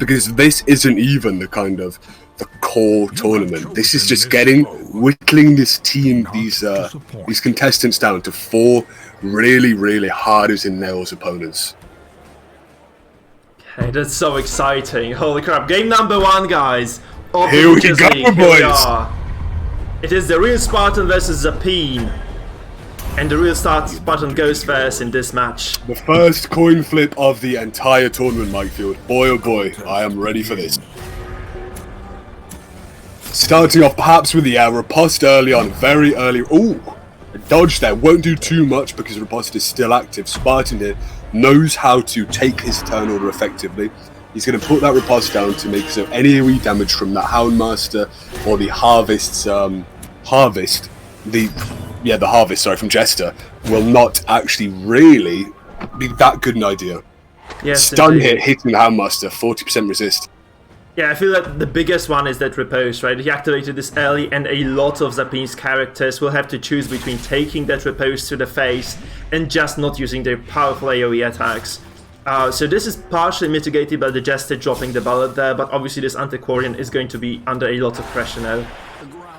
because this isn't even the kind of the core tournament. This is just whittling this team, these contestants down to 4 really hard as in nails opponents. Okay, that's so exciting. Holy crap. Game number 1, guys. Here we go, boys. It is the real Spartan versus Zapine. And the real Spartan goes first in this match. The first coin flip of the entire tournament, Mikefield. Boy oh boy, I am ready for this. Starting off perhaps with the riposte early on, very early. Ooh, a dodge there. Won't do too much because riposte is still active. Spartan here knows how to take his turn order effectively. He's going to put that riposte down to make so any AoE damage from that Houndmaster or the Harvest's the Harvest, sorry, from Jester, will not actually really be that good an idea. Yes, stun hit hitting the Houndmaster, 40% resist. Yeah, I feel that the biggest one is that riposte, right? He activated this early, and a lot of Zapine's characters will have to choose between taking that riposte to the face and just not using their powerful AoE attacks. So this is partially mitigated by the Jester dropping the bullet there, but obviously this Antiquarian is going to be under a lot of pressure now.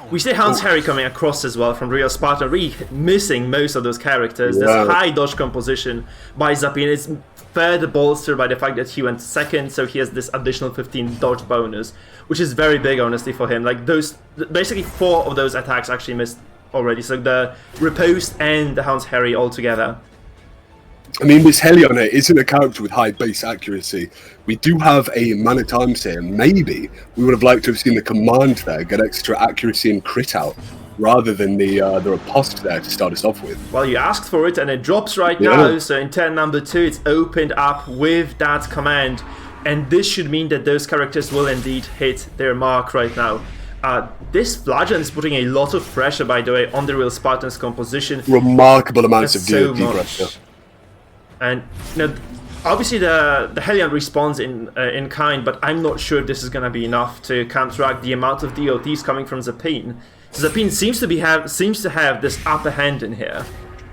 We see Hans Harry coming across as well from Real Spartan, really missing most of those characters. Yeah. There's a high dodge composition by Zapine. It's further bolstered by the fact that he went second, so he has this additional 15 dodge bonus, which is very big, honestly, for him. Like, those, basically 4 of those attacks actually missed already, so the riposte and the Hans Harry all together. I mean, this Helion here isn't a character with high base accuracy. We do have a Man-at-Arms here. Maybe we would have liked to have seen the command there get extra accuracy and crit out, rather than the riposte there to start us off with. Well, you asked for it, and it drops right now, so in turn number 2, it's opened up with that command, and this should mean that those characters will indeed hit their mark right now. This Flagellant is putting a lot of pressure, by the way, on the Real Spartan's composition. Remarkable amounts of DOT pressure. And you know, obviously the Hellion responds in kind, but I'm not sure if this is going to be enough to counteract the amount of DOTs coming from Zapine. So Zapine seems to have this upper hand in here.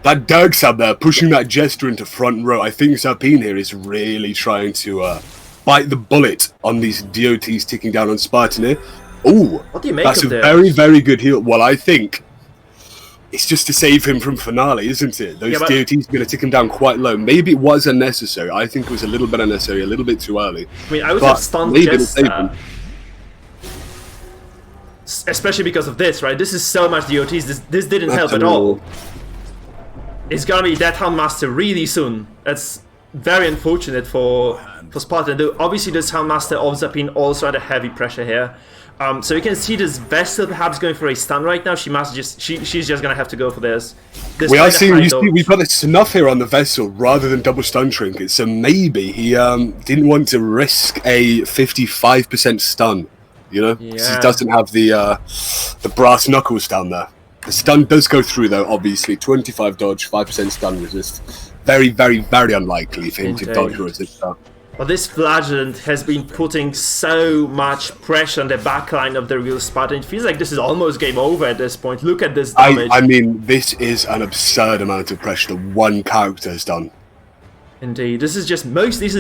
That Dirksab there, pushing that Jester into front row. I think Zapine here is really trying to bite the bullet on these DOTs ticking down on Spartan here. Ooh, what do you make that's of a this? very good heal. Well, I think it's just to save him from Finale, isn't it? Those DOTs are going to tick him down quite low. Maybe it was unnecessary. I think it was a little bit unnecessary, a little bit too early. I mean, I would have stunned Jester. Especially because of this, right? This is so much DOTs. This didn't help at all. It's gonna be that Houndmaster really soon. That's very unfortunate for Spartan. Obviously, this Houndmaster of Zapine also had a heavy pressure here. So you can see this Vessel perhaps going for a stun right now. She's just gonna have to go for this. We are seeing, we've got a snuff here on the Vessel rather than double stun trinket. So maybe he didn't want to risk a 55% stun. You know, yeah. He doesn't have the brass knuckles down there. The stun does go through though. Obviously, 25 dodge, 5% stun resist. Very unlikely for him to dodge or resist that. Well, this Flagellant has been putting so much pressure on the backline of the Real Spartan. It feels like this is almost game over at this point. Look at this damage. I mean, this is an absurd amount of pressure that one character has done. Indeed, this has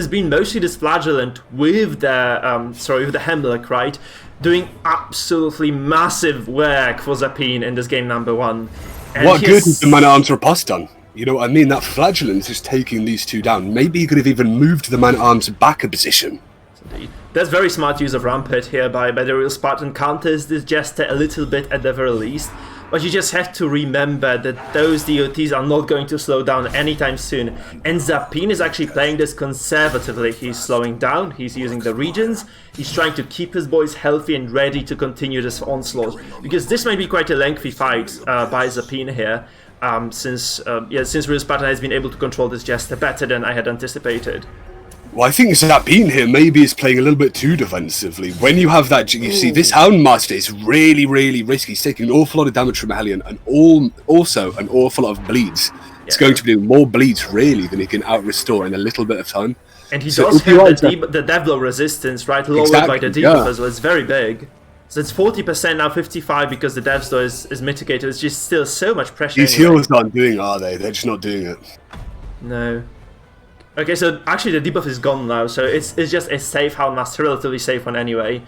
been mostly this Flagellant with the with the Hemlock, right? Doing absolutely massive work for Zapine in this game number 1. And what good has the Man-at-Arms riposte done? You know what I mean? That Flagellant is taking these 2 down. Maybe he could have even moved the Man-at-Arms back a position. Indeed. That's very smart use of Rampart here by the Real Spartan. Counters this Jester a little bit at the very least. But you just have to remember that those DOTs are not going to slow down anytime soon. And Zapine is actually playing this conservatively. He's slowing down, he's using the regions, he's trying to keep his boys healthy and ready to continue this onslaught. Because this might be quite a lengthy fight by Zapine here. Since Real Spartan has been able to control this Jester better than I had anticipated. Well, I think Zapine here maybe is playing a little bit too defensively. When you have that, you see this Houndmaster is really risky. He's taking an awful lot of damage from Hellion and also an awful lot of bleeds. Yeah. It's going to be more bleeds really than he can out-restore in a little bit of time. And he does have the Deathblow resistance, right, lowered by the debuff as well. It's very big. So it's 40% now, 55 because the Deathblow is mitigated. It's just still so much pressure. These healers aren't doing it, are they? They're just not doing it. No. Okay, so actually the debuff is gone now, so it's just a safe Houndmaster, relatively safe one anyway.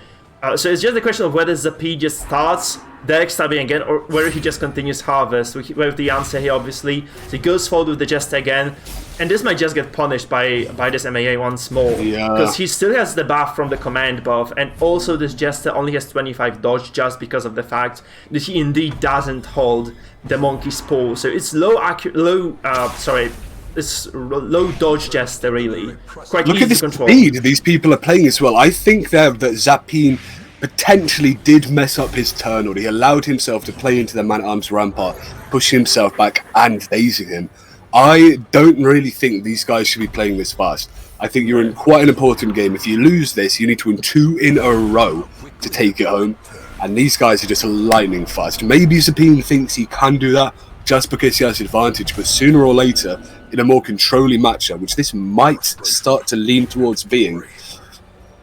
So it's just a question of whether Zapine just starts Derek stabbing again, or whether he just continues Harvest. We have the answer here, obviously. So he goes forward with the Jester again, and this might just get punished by this MAA once more. Because he still has the buff from the command buff, and also this Jester only has 25 dodge just because of the fact that he indeed doesn't hold the Monkey's Paw. So it's low dodge Jester, really. Quite Look easy at the to control. speed these people are playing as well. I think there that Zapine potentially did mess up his turn order. He allowed himself to play into the man-at-arms rampart, pushing himself back and dazing him. I don't really think these guys should be playing this fast. I think you're in quite an important game. If you lose this, you need to win 2 in a row to take it home. And these guys are just lightning fast. Maybe Zapine thinks he can do that just because he has advantage, but sooner or later, in a more controlling matchup, which this might start to lean towards being,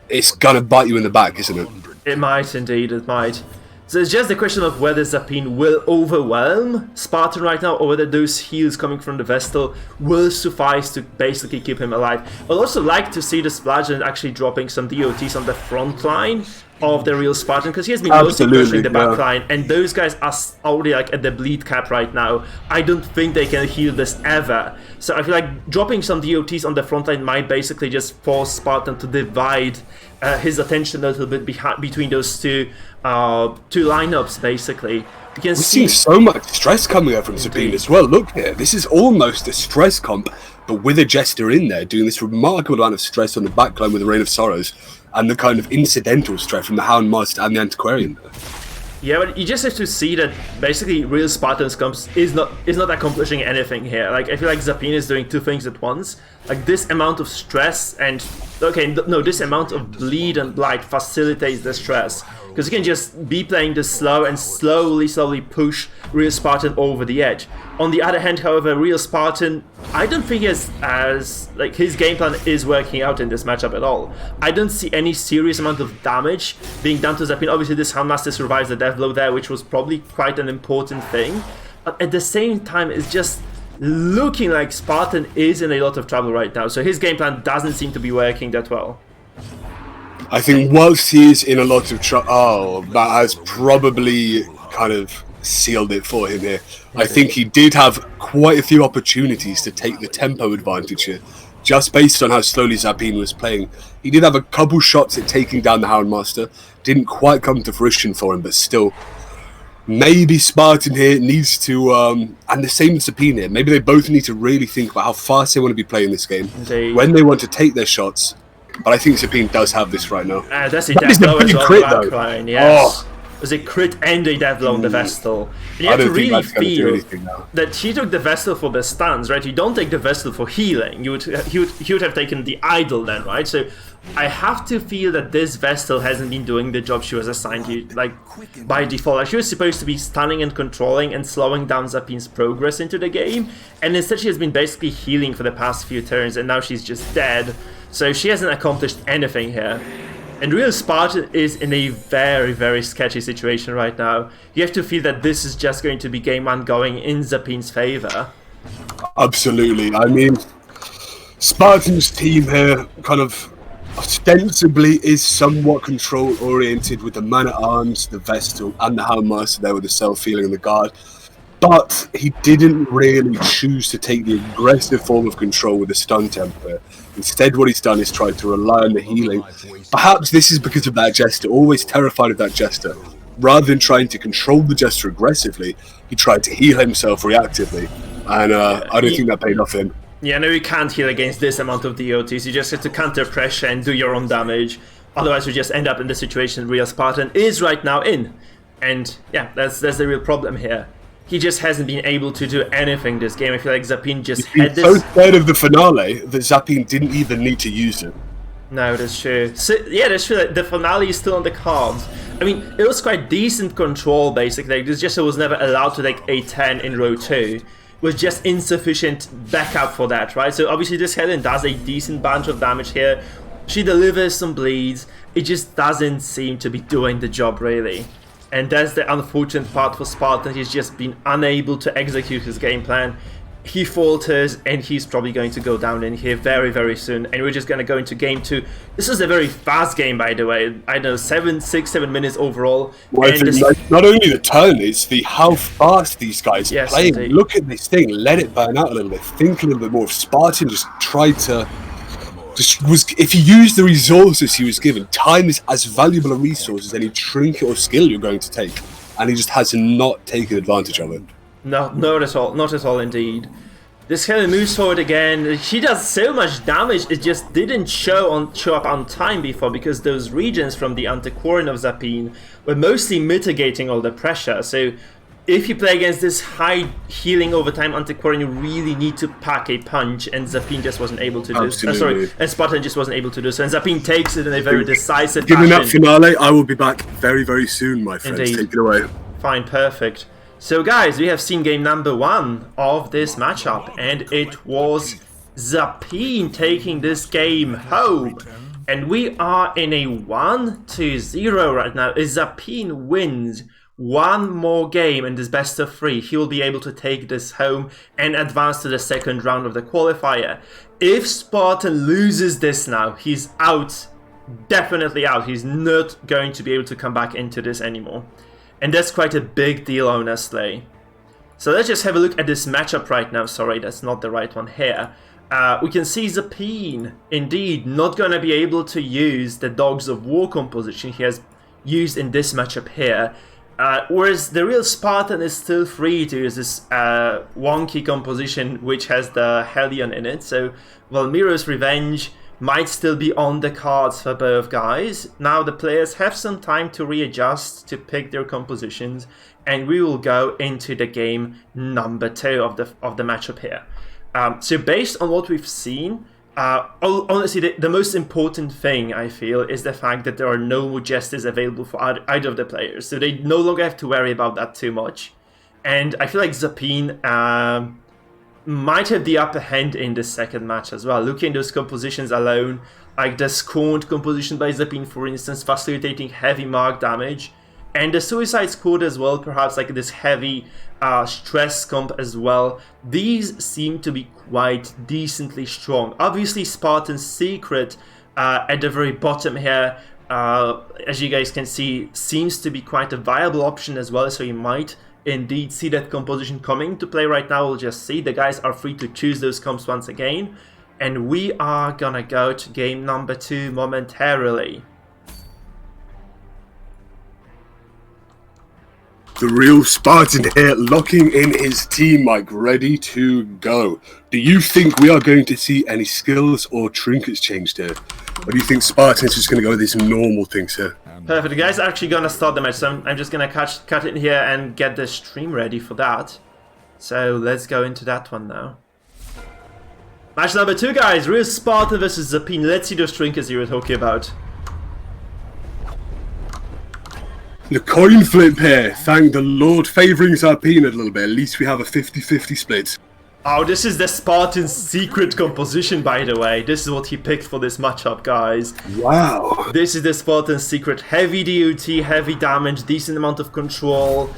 it's gonna bite you in the back, isn't it? It might indeed, it might. So it's just a question of whether Zapine will overwhelm Spartan right now, or whether those heals coming from the Vestal will suffice to basically keep him alive. I'd also like to see the Splatoon actually dropping some DOTs on the front line of the real Spartan, because he has been mostly pushing the back line, and those guys are already like at the bleed cap right now. I don't think they can heal this ever. So I feel like dropping some DOTs on the front line might basically just force Spartan to divide his attention a little bit between those two lineups, basically. We're seeing so much stress coming out from Zapine as well. Look here, this is almost a stress comp, but with a Jester in there, doing this remarkable amount of stress on the backline with the Rain of Sorrows, and the kind of incidental stress from the Houndmaster and the Antiquarian there. Yeah, but you just have to see that basically real Spartan scums is not accomplishing anything here. Like, I feel like Zapine is doing two things at once. Like, this amount of stress and this amount of bleed and blight facilitates the stress, because you can just be playing this slow and slowly push real Spartan over the edge. On the other hand, however, real Spartan, I don't think his game plan is working out in this matchup at all. I don't see any serious amount of damage being done to Zapine. Obviously, this Houndmaster survives the death blow there, which was probably quite an important thing. But at the same time, it's just looking like Spartan is in a lot of trouble right now. So his game plan doesn't seem to be working that well. I think whilst he is in a lot of trouble, that has probably kind of sealed it for him here. I think he did have quite a few opportunities to take the tempo advantage here, just based on how slowly Zapine was playing. He did have a couple shots at taking down the Houndmaster, didn't quite come to fruition for him, but still, maybe Spartan here needs to, and the same with Zapine here, maybe they both need to really think about how fast they want to be playing this game, when they want to take their shots. But I think Zapine does have this right now. That's a death blow as well, crit, backline, yes. There's a crit and a death blow on the Vestal. And you have to really feel that he took the Vestal for the stuns, right? You don't take the Vestal for healing. He would have taken the Idol then, right? So I have to feel that this Vestal hasn't been doing the job she was assigned to, like, by default. Like, she was supposed to be stunning and controlling and slowing down Zapine's progress into the game, and instead she has been basically healing for the past few turns, and now she's just dead. So she hasn't accomplished anything here. And real Spartan is in a very, very sketchy situation right now. You have to feel that this is just going to be game one going in Zapine's favor. Absolutely. I mean, Spartan's team here kind of ostensibly is somewhat control-oriented with the Man-at-Arms, the Vestal, and the Houndmaster there with the self-healing and the guard. But he didn't really choose to take the aggressive form of control with the stun temper. Instead, what he's done is tried to rely on the healing. Perhaps this is because of that Jester, always terrified of that Jester. Rather than trying to control the Jester aggressively, he tried to heal himself reactively. And I don't think that paid off him. Yeah, no, you can't heal against this amount of DOTs. You just have to counter pressure and do your own damage. Otherwise, you just end up in the situation real Spartan is right now in. And yeah, that's the real problem here. He just hasn't been able to do anything this game. I feel like Zapine just had this. So scared of the finale that Zapine didn't even need to use it. No, that's true. So, yeah, that's true. Like, the finale is still on the cards. I mean, it was quite decent control, basically. Like, this Jester was never allowed to take a 10 in row 2. It was just insufficient backup for that, right? So obviously this Helen does a decent bunch of damage here. She delivers some bleeds. It just doesn't seem to be doing the job, really. And that's the unfortunate part for Spartan. He's just been unable to execute his game plan. he falters, and he's probably going to go down in here very, very soon. And we're just going to go into game 2. This is a very fast game, by the way. I know, 7 minutes overall. Well, and this... like, not only the turn, it's the how fast these guys are playing. Indeed. Look at this thing, let it burn out a little bit. Think a little bit more. If Spartan just tried to... if he used the resources he was given, time is as valuable a resource as any trinket or skill you're going to take. And he just has not taken advantage of it. No, not at all. Not at all, indeed. This Helen moves forward again. She does so much damage, it just didn't show up on time before, because those regions from the Antiquarian of Zapine were mostly mitigating all the pressure. So if you play against this high healing over time Antiquarian, you really need to pack a punch, and Zapine just wasn't able to do so. Sorry, and Spartan just wasn't able to do so. And Zapine takes it in a very decisive fashion. Given that finale, I will be back very, very soon, my friends. Indeed. Take it away. Fine, perfect. So guys, we have seen game number 1 of this matchup, and it was Zapine taking this game home. And we are in a 1-0 right now. If Zapine wins one more game in this best of 3, he will be able to take this home and advance to the second round of the qualifier. If Spartan loses this now, he's out. Definitely out. He's not going to be able to come back into this anymore. And that's quite a big deal, honestly. So let's just have a look at this matchup right now. Sorry, that's not the right one here. We can see Zapine, indeed, not going to be able to use the Dogs of War composition he has used in this matchup here. Whereas the real Spartan is still free to use this wonky composition which has the Hellion in it. So Valmiro's Revenge might still be on the cards for both guys. Now the players have some time to readjust, to pick their compositions, and we will go into the game number 2 of the matchup here. So based on what we've seen, honestly, the most important thing I feel is the fact that there are no Jesters available for either of the players, so they no longer have to worry about that too much. And I feel like Zapine might have the upper hand in this second match as well. Looking at those compositions alone, like the Scorned composition by Zapine, for instance, facilitating heavy mark damage, and the Suicide Squad as well, perhaps like this heavy stress comp as well. These seem to be quite decently strong. Obviously, Spartan's Secret at the very bottom here, as you guys can see, seems to be quite a viable option as well, so you might indeed see that composition coming to play right now. We'll just see. The guys are free to choose those comps once again, and we are gonna go to game number 2 momentarily. The real Spartan here, locking in his team, Mike, ready to go. Do you think we are going to see any skills or trinkets changed here? Or do you think Spartan's just going to go with these normal things here? Perfect. The guys are actually going to start the match, so I'm just going to cut it here and get the stream ready for that. So let's go into that one now. Match number 2, guys. Real Spartan versus Zapine. Let's see those trinkets you were talking about. The coin flip here, thank the Lord, favouring Zapine a little bit. At least we have a 50-50 split. Oh, this is the Spartan's secret composition, by the way. This is what he picked for this matchup, guys. Wow. This is the Spartan's secret. Heavy DOT, heavy damage, decent amount of control.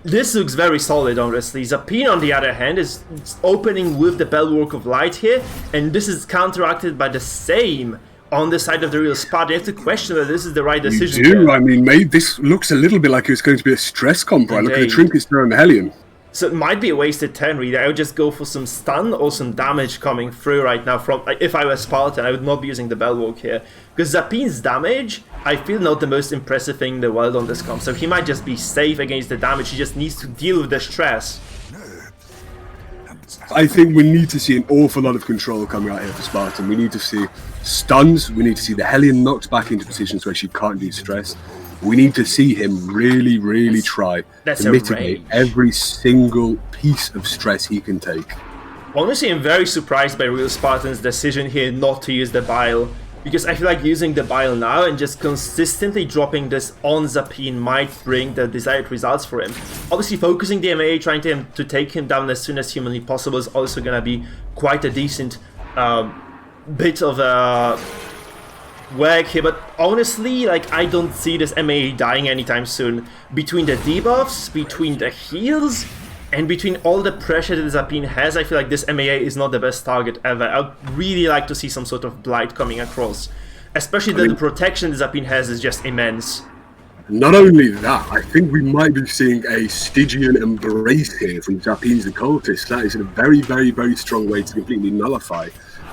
This looks very solid, honestly. Zapine, on the other hand, is opening with the Bellwork of Light here, and this is counteracted by the same on the side of the real Spartan. You have to question whether this is the right decision. You do. I mean, maybe this looks a little bit like it's going to be a stress comp, right? Look at the trinkets there on the Hellion. So it might be a wasted turn, really. I would just go for some stun or some damage coming through right now. From if I was Spartan, I would not be using the Bellwalk here. Because Zapine's damage, I feel, not the most impressive thing in the world on this comp. So he might just be safe against the damage. He just needs to deal with the stress. I think we need to see an awful lot of control coming out here for Spartan. We need to see stuns. We need to see the Hellion knocked back into positions where she can't do stress. We need to see him really, really try to mitigate every single piece of stress he can take. Honestly, I'm very surprised by Real Spartan's decision here not to use the Bile, because I feel like using the Bile now and just consistently dropping this on Zapine might bring the desired results for him. Obviously, focusing the MA, trying to take him down as soon as humanly possible is also going to be quite a decent bit of work here, but honestly, like, I don't see this MA dying anytime soon. Between the debuffs, between the heals, And between all the pressure that Zapine has, I feel like this MAA is not the best target ever. I'd really like to see some sort of blight coming across. Especially that the protection that Zapine has is just immense. Not only that, I think we might be seeing a Stygian embrace here from Zapine's the cultist. That is a very, very, very strong way to completely nullify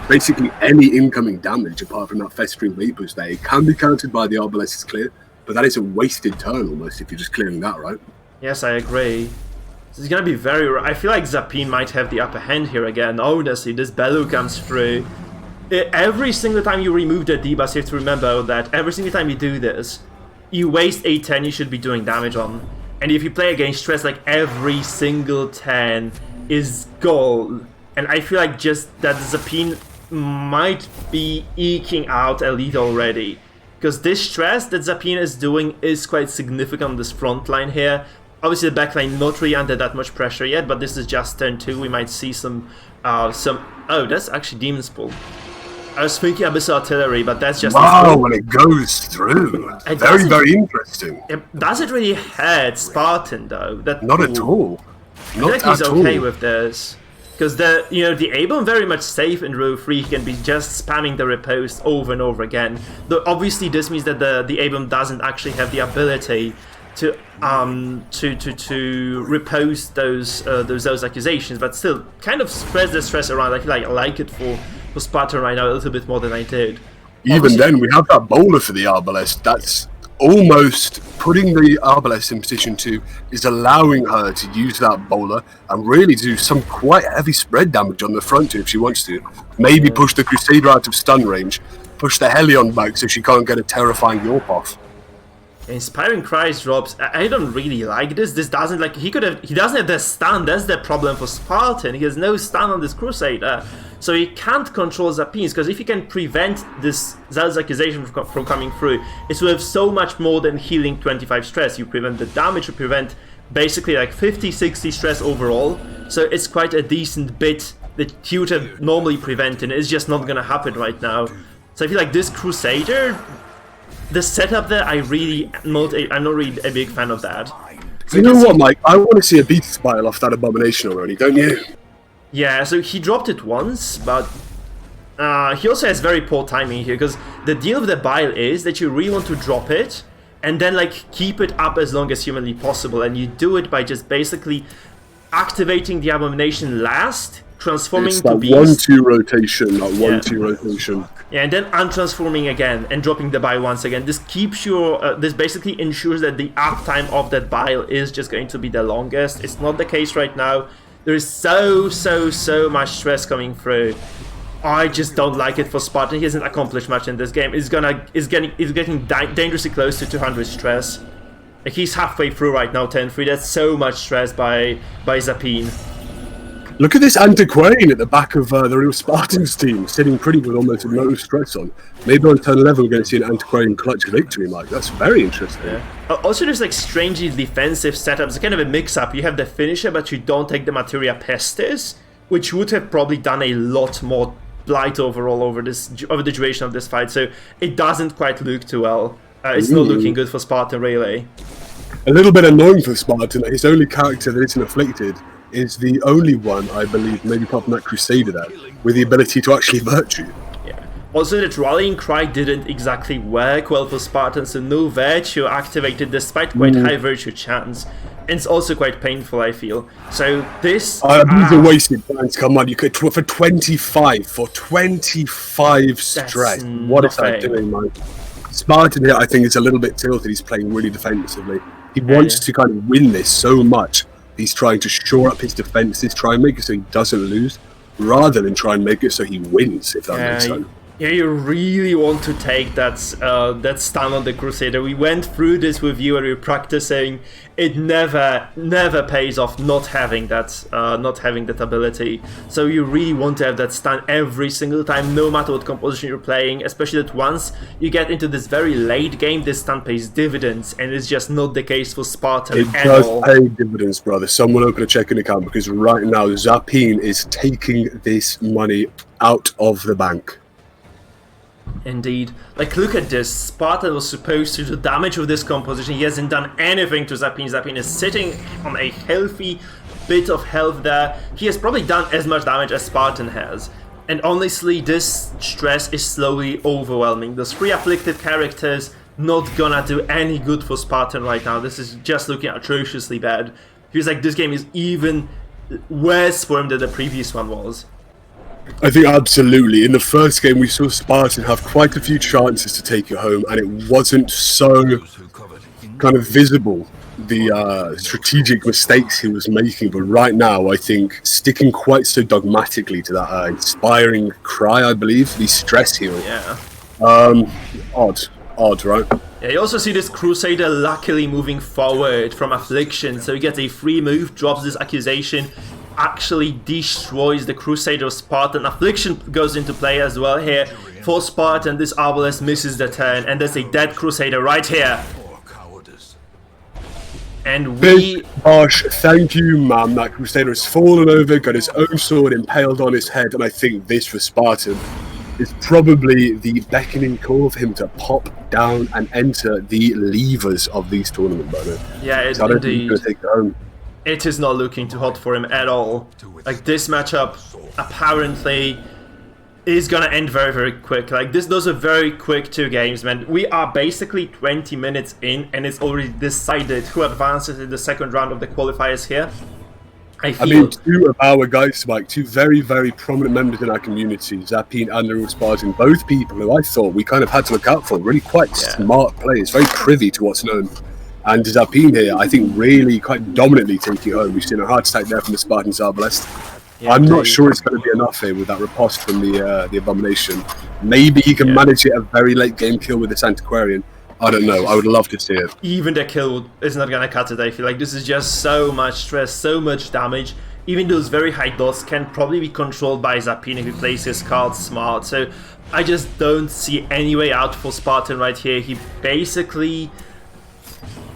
basically any incoming damage apart from that festering vapors there. It can be countered by the Arbalest's clear, but that is a wasted turn almost if you're just clearing that, right? Yes, I agree. So it's gonna be very... I feel like Zapine might have the upper hand here again. Honestly, this Bellu comes through. Every single time you remove the debuffs, you have to remember that every single time you do this, you waste a 10 you should be doing damage on. And if you play against stress, like every single 10 is gold. And I feel like just that Zapine might be eking out a lead already. Because this stress that Zapine is doing is quite significant on this front line here. Obviously the back line not really under that much pressure yet, but this is just turn 2. We might see some... Oh, that's actually Demon's Pull. I was thinking Abyssal Artillery, but that's just... Wow, when it goes through. Very, very interesting. It doesn't really hurt Spartan, though. Not at all. Not I think he's at okay all. with this. Because the Abram very much safe in row 3. He can be just spamming the riposte over and over again. Though obviously this means that the Abram doesn't actually have the ability to riposte those accusations, but still kind of spreads the stress around. I feel like I like it for Spartan right now a little bit more than I did. Even then, we have that bowler for the Arbalest. That's almost putting the Arbalest in position 2 is allowing her to use that bowler and really do some quite heavy spread damage on the front if she wants to. Maybe push the Crusader out of stun range, push the Helion back so she can't get a terrifying Yorp off. Inspiring Cries drops. I don't really like this. This doesn't like he doesn't have the stun. That's the problem for Spartan. He has no stun on this Crusader, so he can't control Zapines. Because if he can prevent this Zell's accusation from coming through, it's worth so much more than healing 25 stress. You prevent the damage. You prevent basically like 50-60 stress overall. So it's quite a decent bit that he would have normally prevented. It's just not gonna happen right now. So I feel like this Crusader. The setup there, I'm not really a big fan of that. So you know what, Mike? I want to see a beat spile off that abomination already, don't you? Yeah, so he dropped it once, but he also has very poor timing here, because the deal with the bile is that you really want to drop it, and then like keep it up as long as humanly possible, and you do it by just basically activating the abomination last, transforming it's to that beast. 1-2 rotation, that 1-2 rotation. Yeah, and then untransforming again and dropping the bile once again. This keeps your this basically ensures that the uptime of that bile is just going to be the longest. It's not the case right now. There is so much stress coming through. I just don't like it for Spartan. He hasn't accomplished much in this game. He's getting dangerously close to 200 stress. Like he's halfway through right now, 10-3. That's so much stress by Zapine. Look at this Antiquarian at the back of the real Spartans team, sitting pretty with almost no stress on. Maybe on turn 11 we're going to see an Antiquarian clutch victory, Mike. That's very interesting. Yeah. Also, there's like strangely defensive setups. It's kind of a mix-up. You have the finisher, but you don't take the Materia Pestis, which would have probably done a lot more blight overall over the duration of this fight. So it doesn't quite look too well. It's not looking good for Spartan, really. A little bit annoying for Spartan. His only character that isn't afflicted is the only one, I believe, maybe apart from that Crusader there, with the ability to actually virtue. Yeah. Also, that Rallying Cry didn't exactly work well for Spartan, so no virtue activated despite quite high virtue chance. And it's also quite painful, I feel. So this... these are wasted points, come on, you could for 25 stress. What is that doing, Mike? Spartan here, I think, is a little bit tilted. He's playing really defensively. He wants to kind of win this so much. He's trying to shore up his defenses, try and make it so he doesn't lose, rather than try and make it so he wins, if that makes sense. Yeah, you really want to take that stun on the Crusader. We went through this with you and we were practicing. It never pays off not having that ability. So you really want to have that stun every single time, no matter what composition you're playing. Especially that once you get into this very late game, this stun pays dividends, and it's just not the case for Spartan at all. It does pay dividends, brother. Someone open a checking account, because right now Zapine is taking this money out of the bank. Indeed. Like, look at this. Spartan was supposed to do damage with this composition. He hasn't done anything to Zapine. Zapine is sitting on a healthy bit of health there. He has probably done as much damage as Spartan has. And honestly, this stress is slowly overwhelming. Those 3 afflicted characters not gonna do any good for Spartan right now. This is just looking atrociously bad. Feels like this game is even worse for him than the previous one was. I think absolutely. In the first game, we saw Spartan have quite a few chances to take it home, and it wasn't so kind of visible, the strategic mistakes he was making. But right now, I think sticking quite so dogmatically to that inspiring cry, I believe, the stress heal. Yeah. Odd, right? Yeah, you also see this Crusader luckily moving forward from Affliction, so he gets a free move, drops this accusation, actually destroys the Crusader of Spartan. Affliction goes into play as well here. For Spartan, this Arbalest misses the turn, and there's a dead Crusader right here. And we... Gosh, thank you, man. That Crusader has fallen over, got his own sword impaled on his head, and I think this for Spartan is probably the beckoning call for him to pop down and enter the levers of these tournament, brother. Yeah, I don't think he's going to take it home. It is not looking too hot for him at all. Like, this matchup apparently is gonna end very, very quick. Like, those are very quick 2 games, man. We are basically 20 minutes in, and it's already decided who advances in the second round of the qualifiers here. I mean, 2 of our guys, Mike, 2 very, very prominent members in our community, Zapine and Nero Spartan, both people who I thought we kind of had to look out for, really quite smart players, very privy to what's known. And Zapine here, I think, really quite dominantly taking it home. We've seen a heart attack there from the Spartans Arbalest. Yeah, I'm not sure it's going to be enough here with that riposte from the Abomination. Maybe he can manage it a very late game kill with this Antiquarian. I don't know. I would love to see it. Even the kill is not gonna cut it. I feel like this is just so much stress, so much damage. Even those very high dots can probably be controlled by Zapine if he plays his cards smart. So I just don't see any way out for Spartan right here. He basically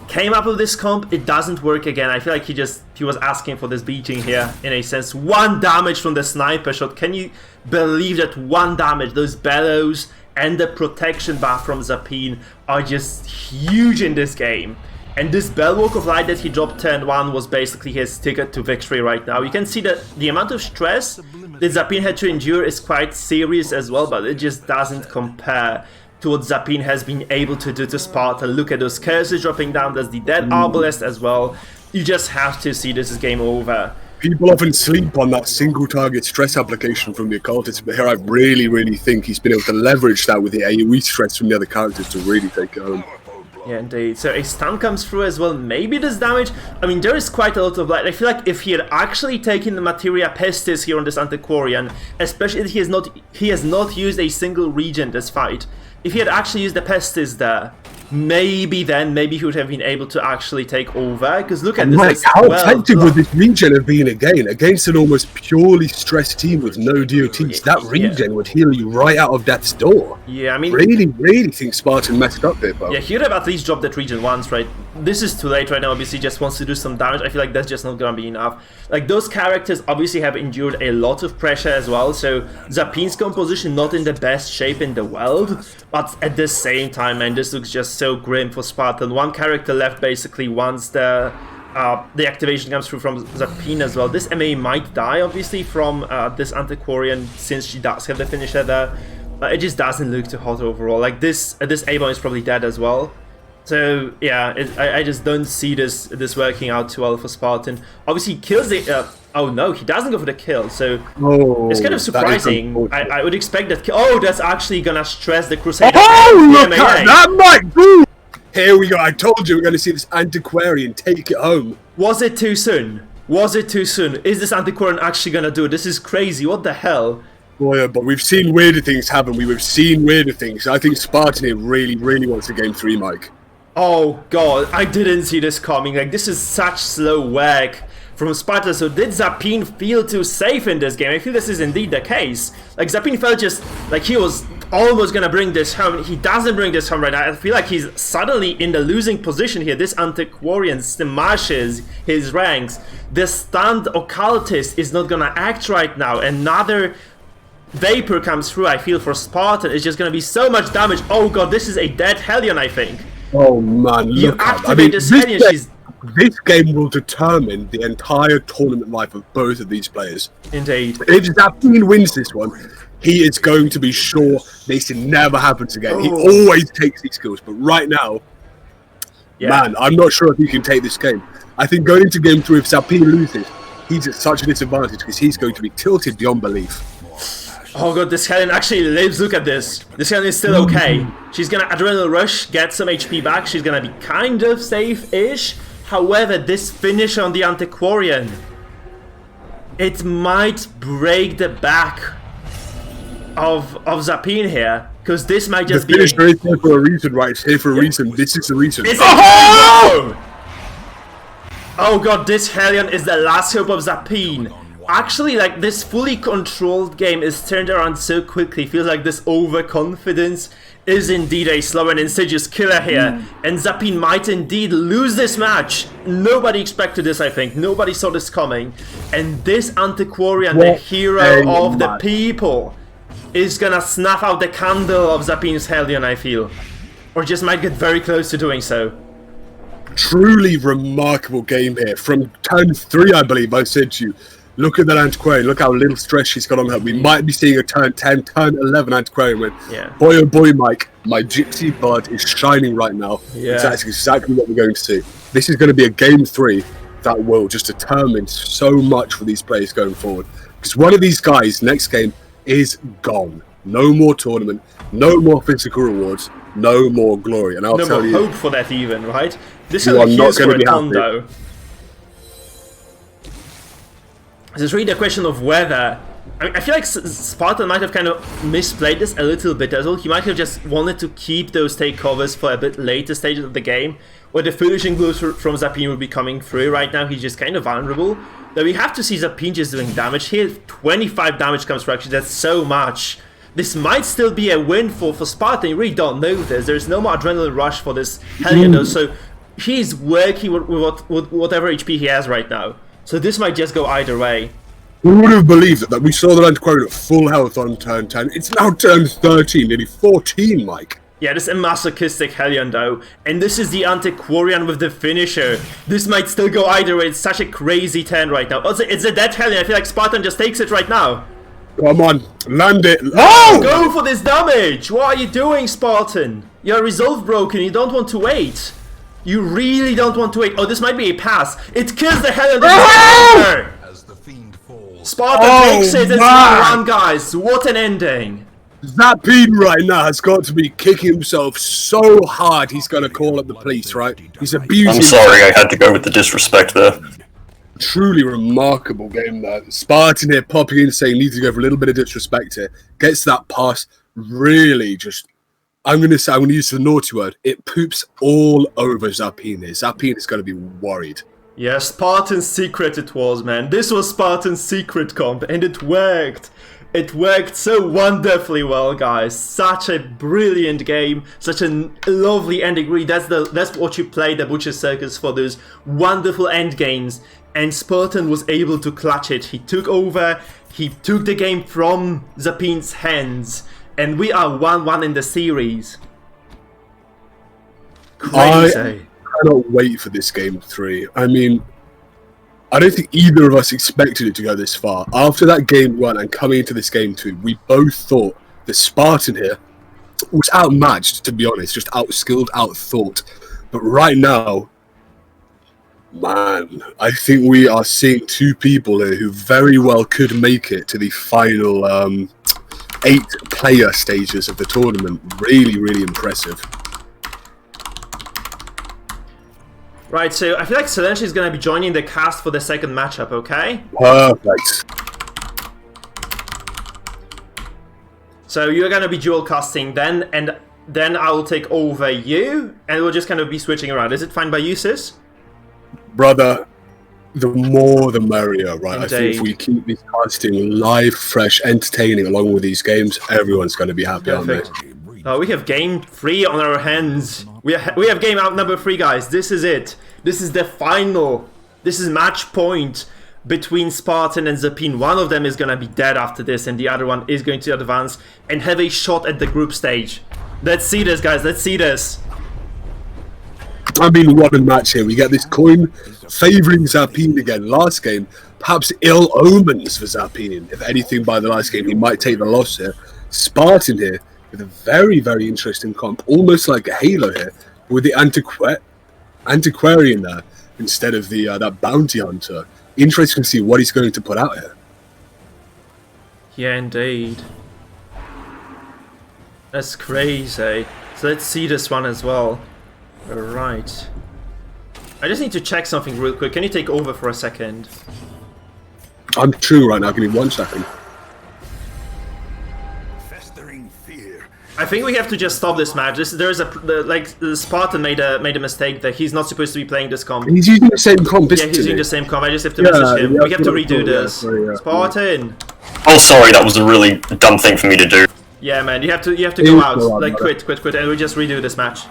came up with this comp. It doesn't work again. I feel like he was asking for this beating here in a sense. 1 damage from the sniper shot. Can you believe that 1 damage? Those bellows and the protection buff from Zapine are just huge in this game. And this Bellwalk of Light that he dropped turn 1 was basically his ticket to victory right now. You can see that the amount of stress that Zapine had to endure is quite serious as well, but it just doesn't compare to what Zapine has been able to do to Sparta. Look at those curses dropping down, there's the dead Arbalest as well. You just have to see this is game over. People often sleep on that single target stress application from the occultist, but here I really, really think he's been able to leverage that with the AoE stress from the other characters to really take it home. Yeah, indeed. So a stun comes through as well. Maybe this damage. I mean, there is quite a lot of light. I feel like if he had actually taken the Materia Pestis here on this Antiquarian, especially if he has not used a single regen this fight. If he had actually used the Pestis there, maybe he would have been able to actually take over. Because look at this. Mike, how effective would this regen have been against an almost purely stressed team with no DOTs? That regen would heal you right out of death's door. Yeah, I mean, really think Spartan messed up there, bro. Yeah, he would have at least dropped that regen once, right? This is too late right now. Obviously, just wants to do some damage. I feel like that's just not gonna be enough. Like, those characters obviously have endured a lot of pressure as well. So Zapine's composition not in the best shape in the world, but at the same time, man, this looks just so grim for Spartan. 1 character left basically once the activation comes through from Zapine as well. This MA might die obviously from this Antiquarian since she does have the finisher there. It just doesn't look too hot overall. Like, this A-bomb is probably dead as well. So yeah, I just don't see this working out too well for Spartan. Obviously he kills the oh no, he doesn't go for the kill, so it's kind of surprising. I would expect that oh, that's actually gonna stress the Crusader. Oh, look at that, Mike! Boom! Here we go. I told you we're gonna see this Antiquarian take it home. Was it too soon? Was it too soon? Is this Antiquarian actually gonna do it? This is crazy. What the hell? Boy, yeah, but we've seen weirder things, haven't we? We've seen weirder things. I think Spartan here really wants a game 3, Mike. Oh god, I didn't see this coming. Like, this is such slow work from Sparta. So did Zapine feel too safe in this game? I feel this is indeed the case. Like, Zapine felt just like he was almost gonna bring this home. He doesn't bring this home right now. I feel like he's suddenly in the losing position here. This Antiquarian smashes his ranks. The stunned occultist is not gonna act right now. Another vapor comes through, I feel, for Spartan. It's just gonna be so much damage. Oh god, this is a dead Hellion, I think. Oh man, you look activate this Hellion, she's This game will determine the entire tournament life of both of these players. Indeed. If Zapine wins this one, he is going to be sure this never happens again. He always takes these kills, but right now, man, I'm not sure if he can take this game. I think going into game 3, if Zapine loses, he's at such a disadvantage because he's going to be tilted beyond belief. Oh god, this Helen actually lives. Look at this. This Helen is still okay. She's gonna adrenaline rush, get some HP back. She's gonna be kind of safe-ish. However, this finish on the Antiquarian, it might break the back of Zapine here. Because this might just be... The finisher is here for a reason, right? It's here for a reason. This is the reason. Oh god, this Hellion is the last hope of Zapine. Actually, like, this fully controlled game is turned around so quickly. Feels like this overconfidence is indeed a slow and insidious killer here. And Zapine might indeed lose this match. Nobody expected this, I think. Nobody saw this coming. And this Antiquarian, the hero of the people, is gonna snuff out the candle of Zapine's Hellion, I feel. Or just might get very close to doing so. Truly remarkable game here. From turn 3, I believe, I said to you, look at that Antiquarian, look how little stress she's got on her. We might be seeing a turn 10, turn 11 Antiquarian win. Boy oh boy, Mike, my gypsy blood is shining right now. That's exactly what we're going to see. This is going to be a game 3 that will just determine so much for these players going forward. Because one of these guys, next game, is gone. No more tournament, no more physical rewards, no more glory. And I'll tell you... No more hope for that even, right? This is not going to be happy. It's really the question of whether... I feel like Spartan might have kind of misplayed this a little bit as well. He might have just wanted to keep those takeovers for a bit later stages of the game, where the finishing blows from Zapine will be coming through. Right now, he's just kind of vulnerable. But we have to see Zapine just doing damage here. 25 damage comes through, actually, that's so much. This might still be a win for Spartan. You really don't know this. There's no more adrenaline rush for this Hellion, though, so he's working with whatever HP he has right now. So this might just go either way. Who would have believed that we saw the Antiquarian at full health on turn 10? It's now turn 13, nearly 14, Mike. Yeah, this is a masochistic Hellion, though. And this is the Antiquarian with the finisher. This might still go either way. It's such a crazy turn right now. Also, it's a dead Hellion. I feel like Spartan just takes it right now. Come on, land it. Oh! Go for this damage! What are you doing, Spartan? Your resolve broken. You don't want to wait. You really don't want to wait. Oh, this might be a pass. It kills the Hellion. Spartan takes it. It's 1-1, guys. What an ending. Zapine right now has got to be kicking himself so hard he's going to call up the police, right? He's abusing... I'm sorry, I had to go with the disrespect there. Truly remarkable game there. Spartan here popping in saying needs to go for a little bit of disrespect here. Gets that pass, really just... I'm going to use the naughty word. It poops all over Zapine here. Zapine is going to be worried. Yeah, Spartan's secret it was, man. This was Spartan's secret comp, and it worked. It worked so wonderfully well, guys. Such a brilliant game, such a lovely ending. Really, that's what you play the Butcher Circus for, those wonderful end games. And Spartan was able to clutch it. He took over, he took the game from Zapine's hands, and we are 1-1 in the series. Crazy. I cannot wait for this game 3. I mean, I don't think either of us expected it to go this far. After that game 1 and coming into this game 2, we both thought the Spartan here was outmatched, to be honest, just outskilled, outthought. But right now, man, I think we are seeing 2 people here who very well could make it to the final 8-player stages of the tournament. Really, really impressive. Right, so I feel like Solange is going to be joining the cast for the second matchup, okay? Perfect. So you're going to be dual casting then, and then I'll take over you, and we'll just kind of be switching around. Is it fine by you, sis? Brother, the more the merrier, right? Indeed. I think if we keep this casting live, fresh, entertaining along with these games, everyone's going to be happy, aren't they? We have game 3 on our hands. We have game out number 3, guys. This is it. This is the final. This is match point between Spartan and Zapine. One of them is going to be dead after this, and the other one is going to advance and have a shot at the group stage. Let's see this, guys. Let's see this. I mean, what a match here. We get this coin favouring Zapine again. Last game, perhaps ill omens for Zapine. If anything, by the last game, he might take the loss here. Spartan here with a very, very interesting comp. Almost like a Halo here, with the Antiquarian there instead of the that Bounty Hunter. Interesting to see what he's going to put out here. Yeah, indeed. That's crazy. So let's see this one as well. Alright. I just need to check something real quick. Can you take over for a second? I'm true right now. Give me 1 second. Festering fear. I think we have to just stop this match. The Spartan made a mistake that he's not supposed to be playing this comp. He's using the same comp. Yeah, he's using the same comp. I just have to message him. We have to redo this. Spartan. Oh, sorry, that was a really dumb thing for me to do. Yeah, man, you have to go out. Like quit, and we just redo this match.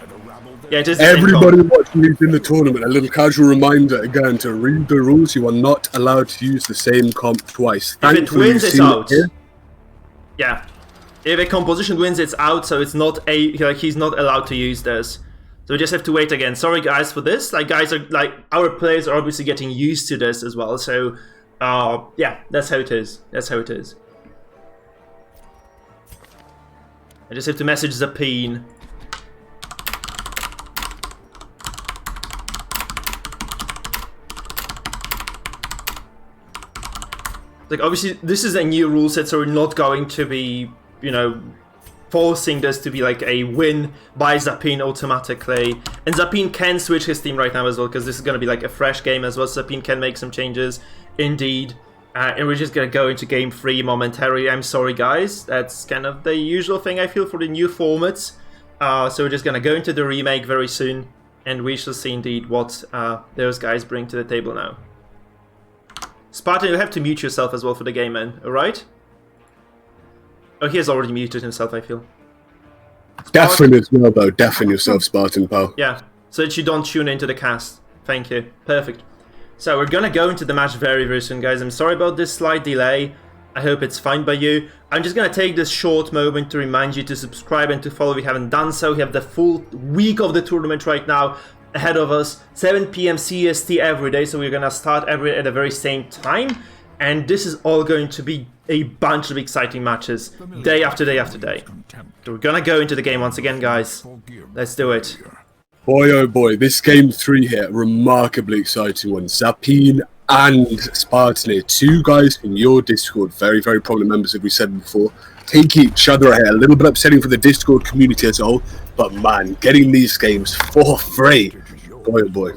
Yeah, it is the everybody watching these in the tournament, a little casual reminder again to read the rules. You are not allowed to use the same comp twice. If it wins, it's out. Yeah. If a composition wins, it's out, so it's not he's not allowed to use this. So we just have to wait again. Sorry guys for this. Our players are obviously getting used to this as well. So yeah, that's how it is. That's how it is. I just have to message Zapine. Like, obviously, this is a new rule set, so we're not going to be, you know, forcing this to be like a win by Zapine automatically. And Zapine can switch his team right now as well, because this is going to be like a fresh game as well. Zapine can make some changes, indeed. And we're just going to go into game 3 momentarily. I'm sorry, guys. That's kind of the usual thing, I feel, for the new formats. So we're just going to go into the remake very soon. And we shall see, indeed, what those guys bring to the table now. Spartan, you have to mute yourself as well for the game, man. Alright? Oh, he has already muted himself, I feel. Deafen as well, though. Deafen yourself, Spartan, pal. Yeah, so that you don't tune into the cast. Thank you. Perfect. So we're gonna go into the match very, very soon, guys. I'm sorry about this slight delay. I hope it's fine by you. I'm just gonna take this short moment to remind you to subscribe and to follow if you haven't done so. We have the full week of the tournament right now ahead of us, 7 PM CEST every day, so we're gonna start at the very same time, and this is all going to be a bunch of exciting matches, day after day after day. So we're gonna go into the game once again, guys. Let's do it. Boy, oh boy, this game 3 here, remarkably exciting one. Zapine and Spartan here, 2 guys from your Discord, very, very prominent members, as we said before, take each other ahead. A little bit upsetting for the Discord community as a whole, but man, getting these games for free. Boy, oh boy.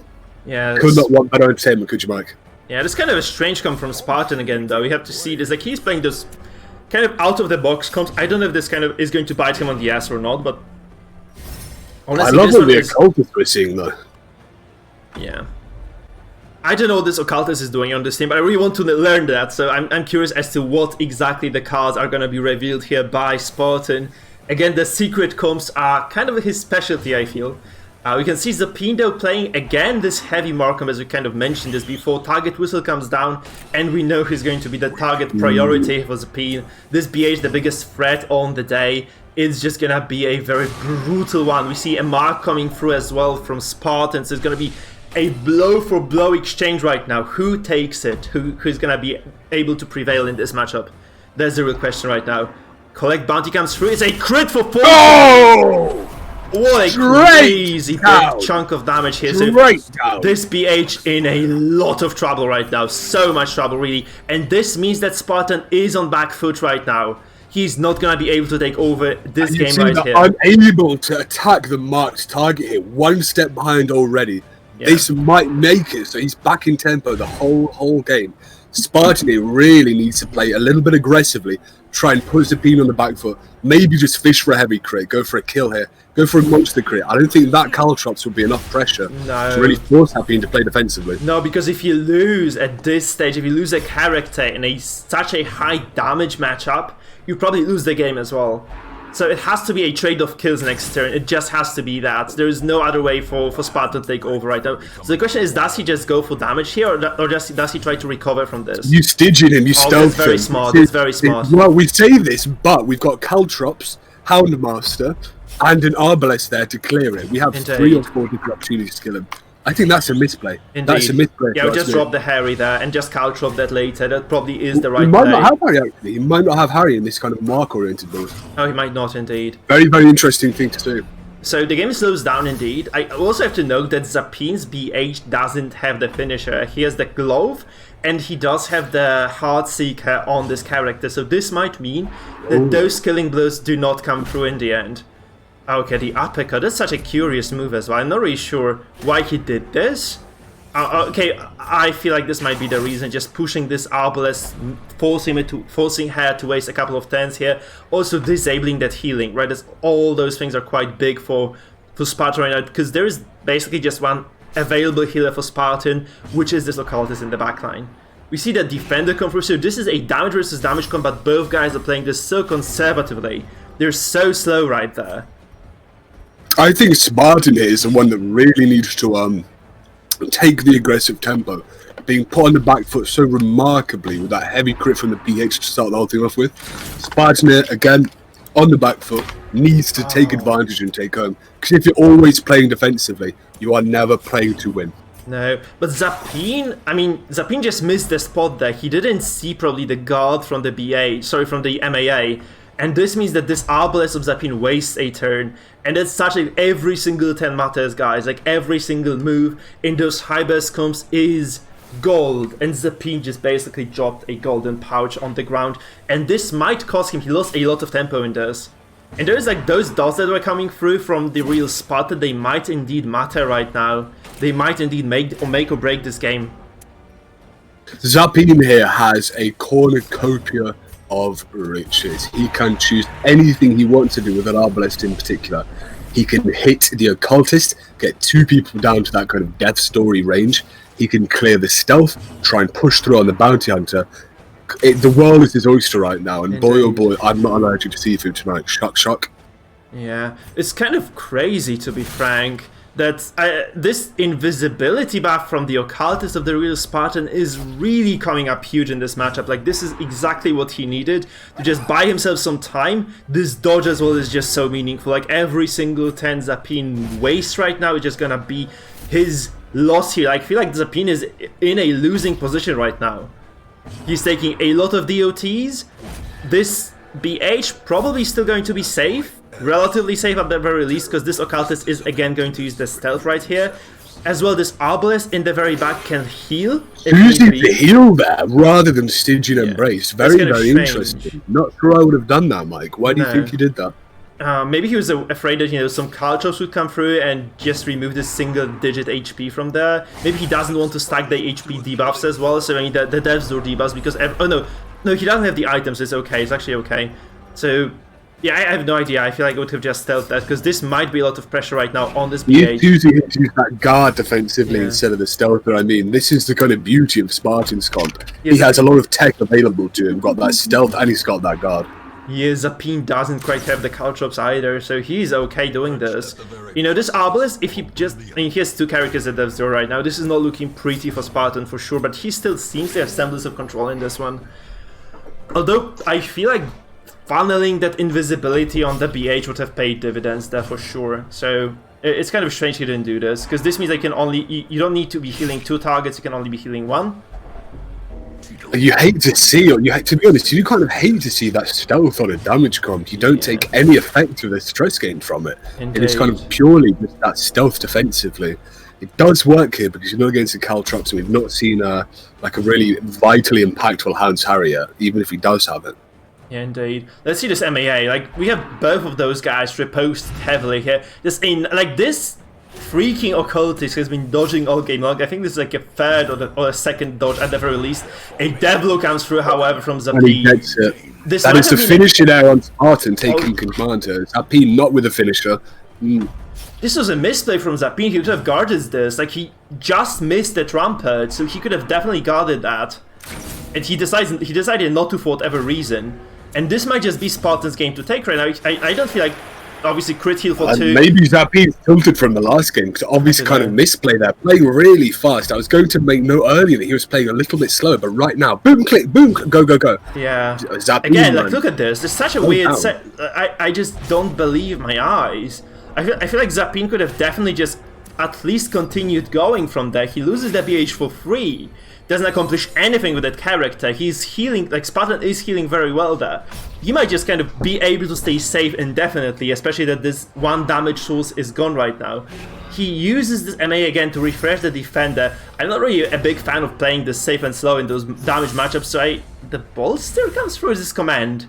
Yeah, could not want better entertainment, could you, Mike? Yeah, this kind of a strange comp from Spartan again, though. We have to see this. Like, he's playing this kind of out-of-the-box comps. I don't know if this kind of is going to bite him on the ass or not, but honestly, I love what the occultist we're seeing, though. Yeah. I don't know what this occultist is doing on this team, but I really want to learn that, so I'm curious as to what exactly the cards are going to be revealed here by Spartan. Again, the secret comps are kind of his specialty, I feel. We can see Zapine though playing again this heavy Markham, as we kind of mentioned this before. Target whistle comes down and we know who's going to be the target priority for Zapine. This BH, the biggest threat on the day, is just gonna be a very brutal one. We see a mark coming through as well from Spartan, so it's gonna be a blow for blow exchange right now. Who takes it? Who's gonna be able to prevail in this matchup? That's the real question right now. Collect bounty comes through. It's a crit for 4. Oh! What a crazy big chunk of damage here. So this BH in a lot of trouble right now. So much trouble, really. And this means that Spartan is on back foot right now. He's not going to be able to take over this game right here. Unable to attack the marked target here. 1 step behind already. Yeah. This might make it, so he's back in tempo the whole game. Spartan here really needs to play a little bit aggressively. Try and put Zapine on the back foot. Maybe just fish for a heavy crit. Go for a kill here. Go for a monster crit. I don't think that Caltrops would be enough pressure to really force Zapine to play defensively. No, because if you lose at this stage, if you lose a character in such a high damage matchup, you probably lose the game as well. So it has to be a trade-off kills next turn. It just has to be that. There is no other way for Spartan to take over right now. So the question is, does he just go for damage here, or does he try to recover from this? You Stygian him, you stealth him. That's very smart, that's very smart. Well, we say this, but we've got Caltrops, Houndmaster, and an Arbalest there to clear it. We have Indeed. 3 or 4 different opportunities to kill him. I think that's a misplay. Indeed. That's a misplay. Yeah, just drop the Harry there and just caltrop that later. That probably is the right He might play. not have Harry, actually. He might not have Harry in this kind of mark-oriented build. Oh, he might not, indeed. Very, very interesting thing to do. So the game slows down, indeed. I also have to note that Zapine's BH doesn't have the finisher. He has the glove, and he does have the Heart Seeker on this character. So this might mean that those killing blows do not come through in the end. Okay, the uppercut. That's such a curious move as well. I'm not really sure why he did this. Okay, I feel like this might be the reason. Just pushing this Arbalest, forcing her to waste a couple of turns here. Also disabling that healing, right? All those things are quite big for Spartan right now, because there is basically just one available healer for Spartan, which is this Occultist in the backline. We see that Defender come through, so this is a damage versus damage combat. Both guys are playing this so conservatively. They're so slow right there. I think Spartan here is the one that really needs to take the aggressive tempo, being put on the back foot so remarkably with that heavy crit from the BH to start the whole thing off with. Spartan here, again, on the back foot, needs to take advantage and take home. Because if you're always playing defensively, you are never playing to win. No, but Zapine, I mean, Zapine just missed the spot there. He didn't see probably the guard from the from the MAA. And this means that this Arbalest of Zapine wastes a turn. And that's such like every single turn matters, guys. Like every single move in those high burst comps is gold. And Zapine just basically dropped a golden pouch on the ground. And this might cost him, he lost a lot of tempo in this. And there's like those dots that were coming through from the real Sparta, they might indeed matter right now. They might indeed make or break this game. Zapine here has a cornucopia of riches. He can choose anything he wants to do with an Arbalest in particular. He can hit the Occultist, get 2 people down to that kind of death story range. He can clear the stealth, try and push through on the bounty hunter. The world is his oyster right now, and boy oh boy, I'm not allergic to seafood tonight. Shock, shock. Yeah, it's kind of crazy, to be frank, that this invisibility buff from the Occultist of the real Spartan is really coming up huge in this matchup. Like, this is exactly what he needed to just buy himself some time. This dodge as well is just so meaningful. Like, every single 10 Zapine wastes right now is just gonna be his loss here. I feel like Zapine is in a losing position right now. He's taking a lot of DOTs. This BH probably still going to be safe. Relatively safe at the very least, because this Occultist is again going to use the stealth right here. As well, this Arbalest in the very back can heal. Choosing to heal there rather than Stygian Embrace. Very, very interesting. Not sure I would have done that, Mike. Why do you think you did that? Maybe he was afraid that, you know, some Caltrops would come through and just remove this single-digit HP from there. Maybe he doesn't want to stack the HP debuffs as well, so I mean the Death's Door debuffs, because... Oh, no, he doesn't have the items, it's okay, it's actually okay. So... yeah, I have no idea. I feel like I would have just stealthed that, because this might be a lot of pressure right now on this BH. He's choosing to use that guard defensively instead of the stealth, but I mean, this is the kind of beauty of Spartan's comp. He has a lot of tech available to him, got that stealth, and he's got that guard. Yeah, Zapine doesn't quite have the Caltrops either, so he's okay doing this. You know, this Arbalest, if he just... I mean, he has 2 characters at Death's Door right now. This is not looking pretty for Spartan for sure, but he still seems to have semblance of control in this one. Although, I feel like funneling that invisibility on the BH would have paid dividends there for sure. So it's kind of strange he didn't do this, because this means I can only... You don't need to be healing 2 targets, you can only be healing 1. You hate to see, to be honest, you kind of hate to see that stealth on a damage comp. You don't take any effect of the stress gain from it. Indeed. It is kind of purely just that stealth defensively. It does work here because you're not against the Caltrops, and we've not seen like a really vitally impactful Hound's Harrier, even if he does have it. Yeah, indeed. Let's see this MAA. Like, we have both of those guys reposted heavily here. Just in, like, this freaking Occultist has been dodging all game long. I think this is like a third or a second dodge at the very least. A Devlo comes through, however, from Zapine. And he gets it. That is the finisher there on Spartan, taking command here. Zapine not with a finisher. This was a misplay from Zapine. He could have guarded this. Like, he just missed that rampart, so he could have definitely guarded that. And he decided not to for whatever reason. And this might just be Spartan's game to take right now. I don't feel like... obviously crit heal for And 2. maybe Zapine tilted from the last game because obviously kind of misplay there, playing really fast. I was going to make note earlier that he was playing a little bit slower, but right now, boom, click, boom, go, go, go. Yeah. Zapine, Again, man. like, look at this. There's such a weird set. I just don't believe my eyes. I feel like Zapine could have definitely just at least continued going from there. He loses the BH for free. Doesn't accomplish anything with that character. He's healing, like Spartan is healing very well there. He might just kind of be able to stay safe indefinitely, especially that this 1 damage source is gone right now. He uses this MA again to refresh the defender. I'm not really a big fan of playing this safe and slow in those damage matchups, so the ball still comes through this command.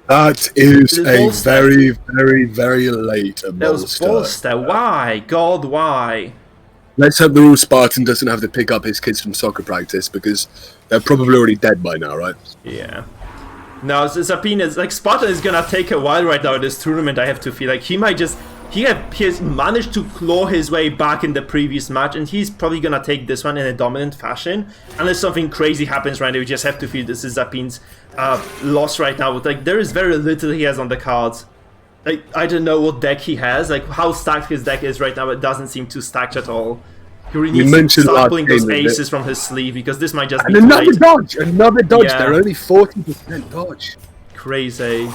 That is a very, very, very late bolster. Why? God, why? Let's hope the rule Spartan doesn't have to pick up his kids from soccer practice because they're probably already dead by now, right? Yeah. No, Zapine is like Spartan is gonna take a while right now in this tournament. I have to feel like he might just he has managed to claw his way back in the previous match, and he's probably gonna take this one in a dominant fashion unless something crazy happens right now. We just have to feel this is Zapine's loss right now. Like there is very little he has on the cards. Like, I don't know what deck he has, like how stacked his deck is right now. It doesn't seem too stacked at all. He really needs to start pulling those aces from his sleeve because this might just be another late. dodge, another dodge. Yeah. They're only 40% dodge. Crazy.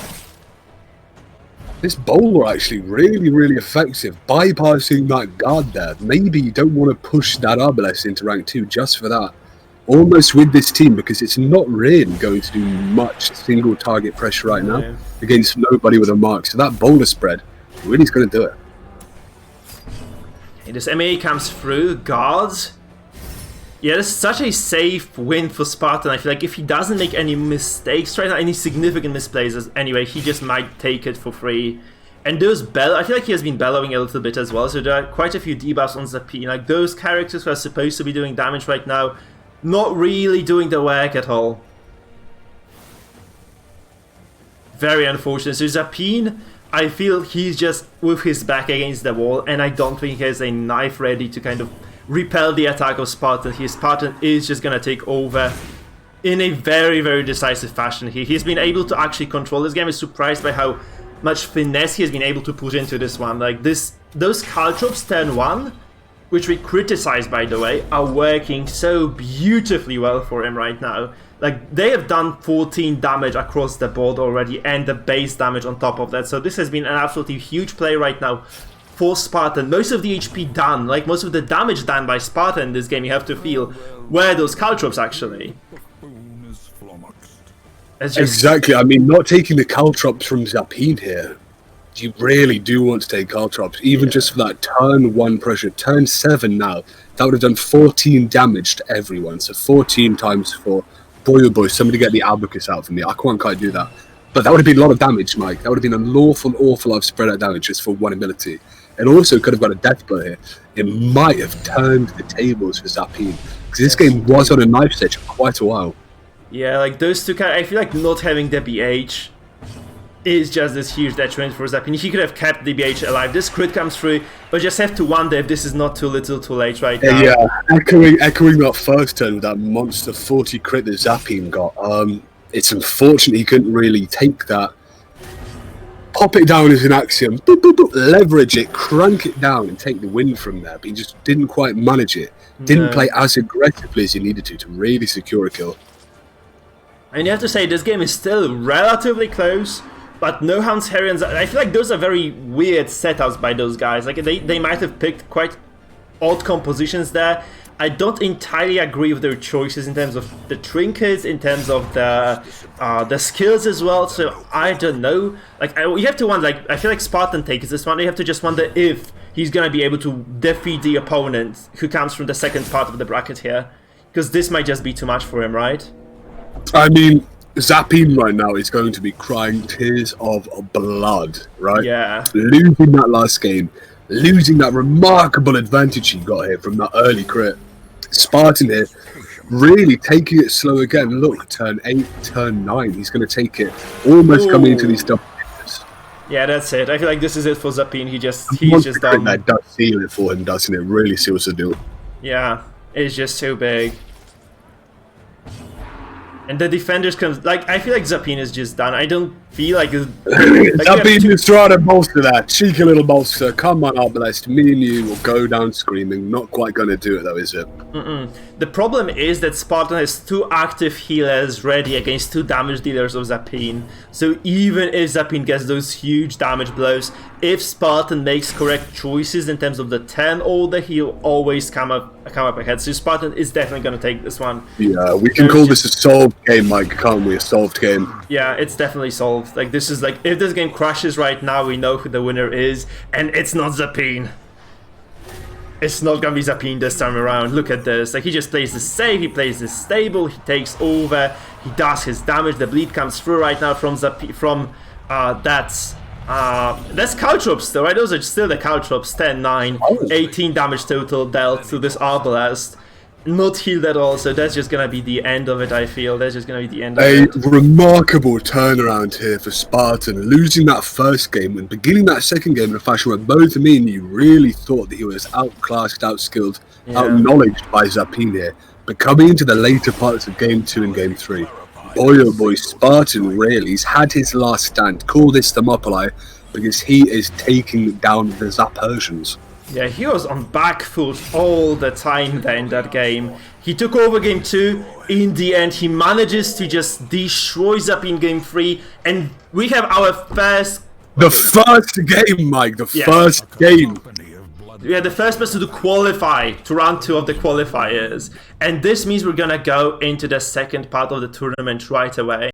This bowler actually really, really effective, bypassing that guard there. Maybe you don't want to push that Arbalest into rank 2 just for that. Almost with this team because it's not really going to do much single target pressure right now against nobody with a mark. So that bowler spread really is going to do it. Okay, this MA comes through, guards. Yeah, this is such a safe win for Spartan. I feel like if he doesn't make any mistakes right now, any significant misplays anyway, he just might take it for free. And those I feel like he has been bellowing a little bit as well, so there are quite a few debuffs on Zapine. Like those characters who are supposed to be doing damage right now, not really doing the work at all. Very unfortunate. So Zapine, I feel he's just with his back against the wall, and I don't think he has a knife ready to kind of repel the attack of Spartan. His Spartan is just gonna take over in a very, very decisive fashion here. He's been able to actually control this game. I'm surprised by how much finesse he has been able to put into this one. Like those caltrops turn 1, which we criticize by the way, are working so beautifully well for him right now. Like they have done 14 damage across the board already, and the base damage on top of that. So this has been an absolutely huge play right now for Spartan. Most of the HP done, like most of the damage done by Spartan in this game, you have to feel, were those caltrops actually. Exactly, I mean, not taking the caltrops from Zapine here. You really do want to take caltrops, even just for that turn 1 pressure. Turn 7 now, that would have done 14 damage to everyone. So 14 times 4. Boy, oh boy, somebody get the abacus out for me. I can't quite do that. But that would have been a lot of damage, Mike. That would have been an awful lot of spread out damage just for 1 ability. It also could have got a death blow here. It might have turned the tables for Zapine. Because this game was on a knife stage for quite a while. Yeah, like those two, I feel like not having the BH is just this huge detriment for Zapine. He could have kept the BH alive. This crit comes through, but just have to wonder if this is not too little too late right now. Yeah, echoing that first turn with that monster 40 crit that Zapine got. It's unfortunate he couldn't really take that. Pop it down as an axiom, boop, boop, boop, leverage it, crank it down and take the win from there. But he just didn't quite manage it. Didn't play as aggressively as he needed to really secure a kill. And you have to say, this game is still relatively close, but no Hounds Herons. I feel like those are very weird setups by those guys. Like they might have picked quite odd compositions there. I don't entirely agree with their choices in terms of the trinkets, in terms of the skills as well. So I don't know. Like you have to wonder. Like I feel like Spartan takes this one. You have to just wonder if he's gonna be able to defeat the opponent who comes from the second part of the bracket here, because this might just be too much for him, right? I mean, Zapine right now is going to be crying tears of blood, right? Yeah. Losing that last game, losing that remarkable advantage he got here from that early crit. Spartan here, really taking it slow again. Look, turn 8, turn 9, he's going to take it. Almost coming into these double digits. Yeah, that's it. I feel like this is it for Zapine. He's just done. That does seal it for him, doesn't it? Really seals the deal. Yeah, it's just so big. And the defenders can, like, I feel like Zapine is just done. I don't feel like Zapine just trying to bolster that. Cheeky little bolster. Come on, Arbalest. Me and you will go down screaming. Not quite going to do it, though, is it? the problem is that Spartan has 2 active healers ready against 2 damage dealers of Zapine. So even if Zapine gets those huge damage blows, if Spartan makes correct choices in terms of the 10 order, he'll always come up ahead. So Spartan is definitely going to take this one. Yeah, we can call this a solved game, Mike, can't we? A solved game. Yeah, it's definitely solved. Like, this is like, if this game crashes right now, we know who the winner is, and it's not Zapine. It's not gonna be Zapine this time around. Look at this. Like, he just plays this safe, he plays this stable, he takes over, he does his damage. The bleed comes through right now from Zapine, that's caltrops though, right? Those are still the caltrops. 10, 9, 18 damage total dealt to this Arbalest. Not healed at all, so that's just gonna be the end of it, I feel. That's just gonna be the end of it. A remarkable turnaround here for Spartan, losing that first game and beginning that second game in a fashion where both me and you really thought that he was outclassed, outskilled, outknowledged by Zapine here. But coming into the later parts of Game 2 and Game 3, boy oh boy, Spartan really, he's had his last stand. Call this Thermopylae, because he is taking down the Zapersians. Yeah, he was on back foot all the time there in that game. He took over Game 2. In the end, he manages to just destroy Zapine Game 3. And we have our first... The first game, Mike. The first game. We are the first person to qualify to round 2 of the qualifiers. And this means we're gonna go into the second part of the tournament right away.